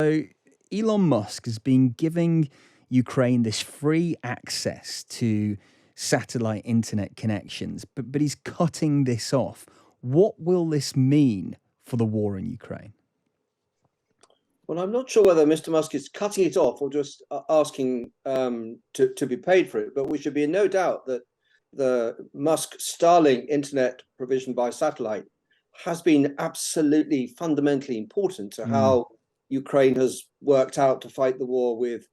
So Elon Musk has been giving Ukraine this free access to satellite internet connections, but he's cutting this off. What will this mean for the war in Ukraine? Well, I'm not sure whether Mr. Musk is cutting it off or just asking to be paid for it, but we should be in no doubt that the Musk Starlink internet provision by satellite has been absolutely fundamentally important to how Ukraine has worked out to fight the war with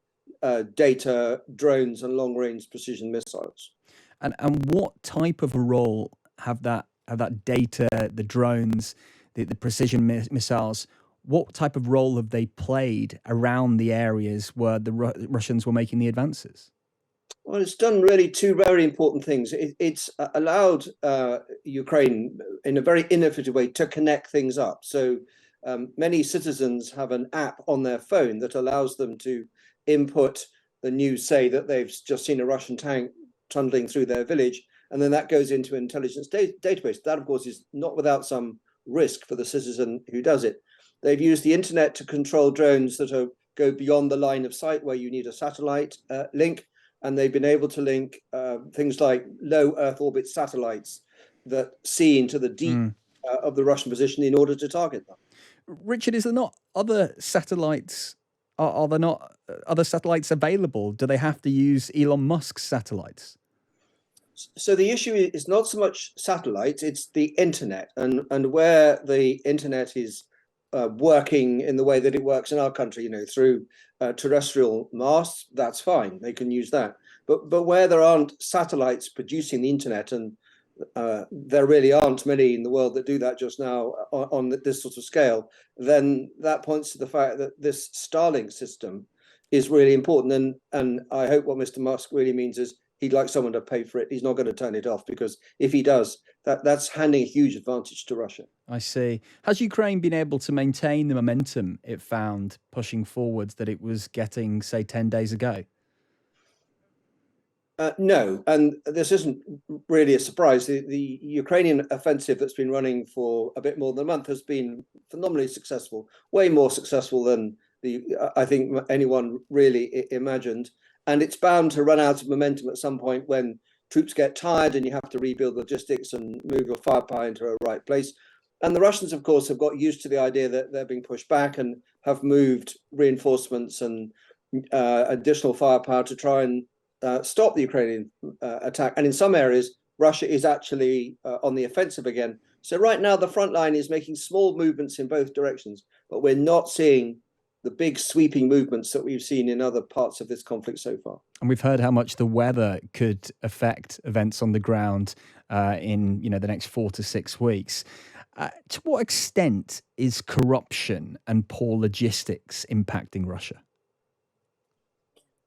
data, drones, and long-range precision missiles. And what type of a role have that data, the drones, the precision missiles? What type of role have they played around the areas where the Russians were making the advances? Well, it's done really two very important things. It's allowed Ukraine in a very innovative way to connect things up. So many citizens have an app on their phone that allows them to input the news, say that they've just seen a Russian tank tunneling through their village, and then that goes into an intelligence database. That, of course, is not without some risk for the citizen who does it. They've used the internet to control drones that go beyond the line of sight where you need a satellite link. And they've been able to link things like low Earth orbit satellites that see into the deep of the Russian position in order to target them. Richard, is there not other satellites? Are there not other satellites available? Do they have to use Elon Musk's satellites? So the issue is not so much satellites, it's the internet, and where the internet is working in the way that it works in our country, through terrestrial masts, that's fine. They can use that. But where there aren't satellites producing the internet, and there really aren't many in the world that do that just now on this sort of scale, then that points to the fact that this Starlink system is really important. And I hope what Mr. Musk really means is he'd like someone to pay for it. He's not going to turn it off, because if he does, that's handing a huge advantage to Russia. I see. Has Ukraine been able to maintain the momentum it found pushing forwards that it was getting, say, 10 days ago? No, and this isn't really a surprise. The Ukrainian offensive that's been running for a bit more than a month has been phenomenally successful, way more successful than I think anyone really imagined. And it's bound to run out of momentum at some point when troops get tired and you have to rebuild logistics and move your firepower into a right place. And the Russians, of course, have got used to the idea that they're being pushed back and have moved reinforcements and additional firepower to try and stop the Ukrainian attack. And in some areas, Russia is actually on the offensive again. So right now, the front line is making small movements in both directions, but we're not seeing the big sweeping movements that we've seen in other parts of this conflict so far. And we've heard how much the weather could affect events on the ground in the next 4 to 6 weeks. To what extent is corruption and poor logistics impacting Russia?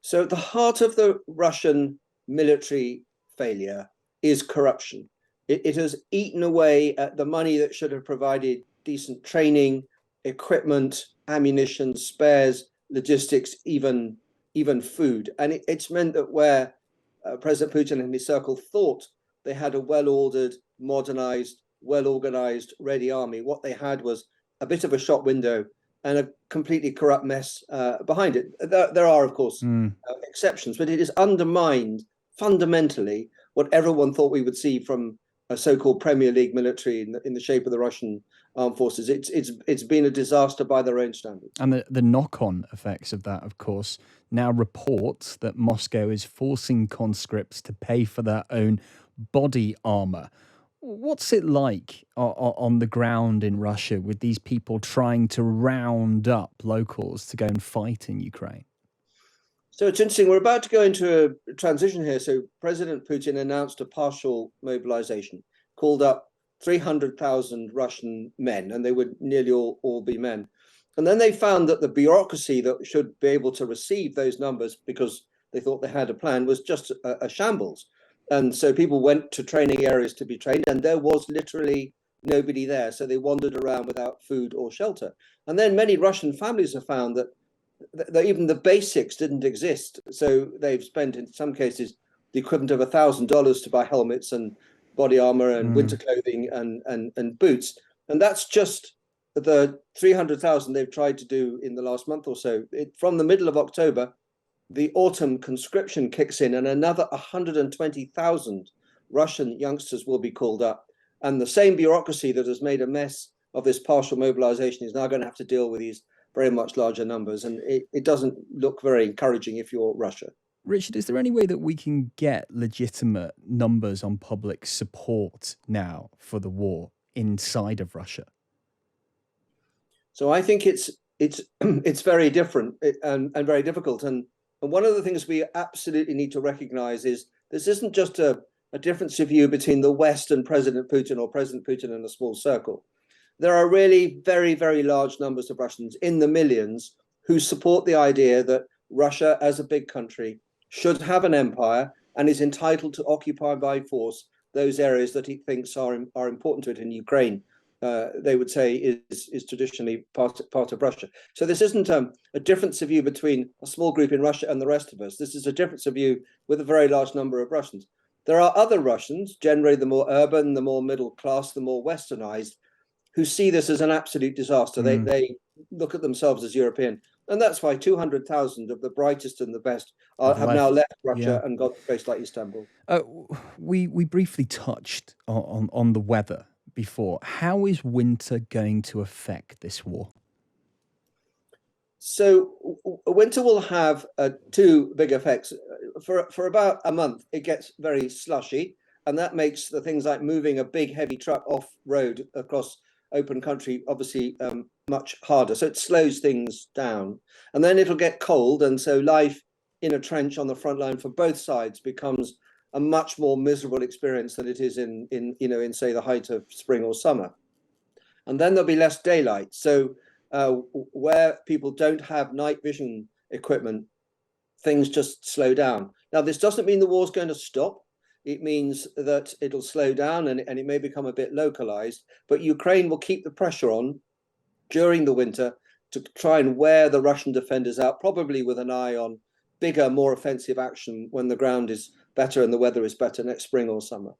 So at the heart of the Russian military failure is corruption. It has eaten away at the money that should have provided decent training, equipment, ammunition, spares, logistics, even food. And it's meant that where President Putin and his circle thought they had a well-ordered, modernized, well-organized, ready army, what they had was a bit of a shop window and a completely corrupt mess behind it. There are, of course, exceptions, but it has undermined fundamentally what everyone thought we would see from a so-called Premier League military in the shape of the Russian armed forces. It's been a disaster by their own standards. And the knock-on effects of that, of course, now reports that Moscow is forcing conscripts to pay for their own body armor. What's it like on the ground in Russia with these people trying to round up locals to go and fight in Ukraine? So it's interesting. We're about to go into a transition here. So President Putin announced a partial mobilization, called up 300,000 Russian men, and they would nearly all be men. And then they found that the bureaucracy that should be able to receive those numbers, because they thought they had a plan, was just a shambles. And so people went to training areas to be trained, and there was literally nobody there. So they wandered around without food or shelter. And then many Russian families have found that even the basics didn't exist. So they've spent, in some cases, the equivalent of $1,000 to buy helmets and body armor and winter clothing and boots. And that's just the 300,000 they've tried to do in the last month or so, from the middle of October, the autumn conscription kicks in and another 120,000 Russian youngsters will be called up. And the same bureaucracy that has made a mess of this partial mobilization is now going to have to deal with these very much larger numbers. And it doesn't look very encouraging if you're Russia. Richard, is there any way that we can get legitimate numbers on public support now for the war inside of Russia? So I think it's it's very different and very difficult. And one of the things we absolutely need to recognize is this isn't just a difference of view between the West and President Putin, or President Putin and a small circle. There are really very, very large numbers of Russians, in the millions, who support the idea that Russia, as a big country, should have an empire and is entitled to occupy by force those areas that he thinks are important to it. In Ukraine, they would say is traditionally part of Russia. So this isn't a difference of view between a small group in Russia and the rest of us. This is a difference of view with a very large number of Russians. There are other Russians, generally the more urban, the more middle class, the more westernized, who see this as an absolute disaster. They look at themselves as European. And that's why 200,000 of the brightest and the best have now left Russia and gone to a place like Istanbul. We briefly touched on the weather before. How is winter going to affect this war? So winter will have two big effects. For about a month, it gets very slushy, and that makes the things like moving a big heavy truck off road across open country obviously much harder. So it slows things down, and then it'll get cold, and so life in a trench on the front line for both sides becomes a much more miserable experience than it is in say the height of spring or summer. And then there'll be less daylight. So where people don't have night vision equipment, things just slow down. Now, this doesn't mean the war's going to stop. It means that it'll slow down and it may become a bit localized, but Ukraine will keep the pressure on during the winter to try and wear the Russian defenders out, probably with an eye on bigger, more offensive action when the ground is better and the weather is better next spring or summer.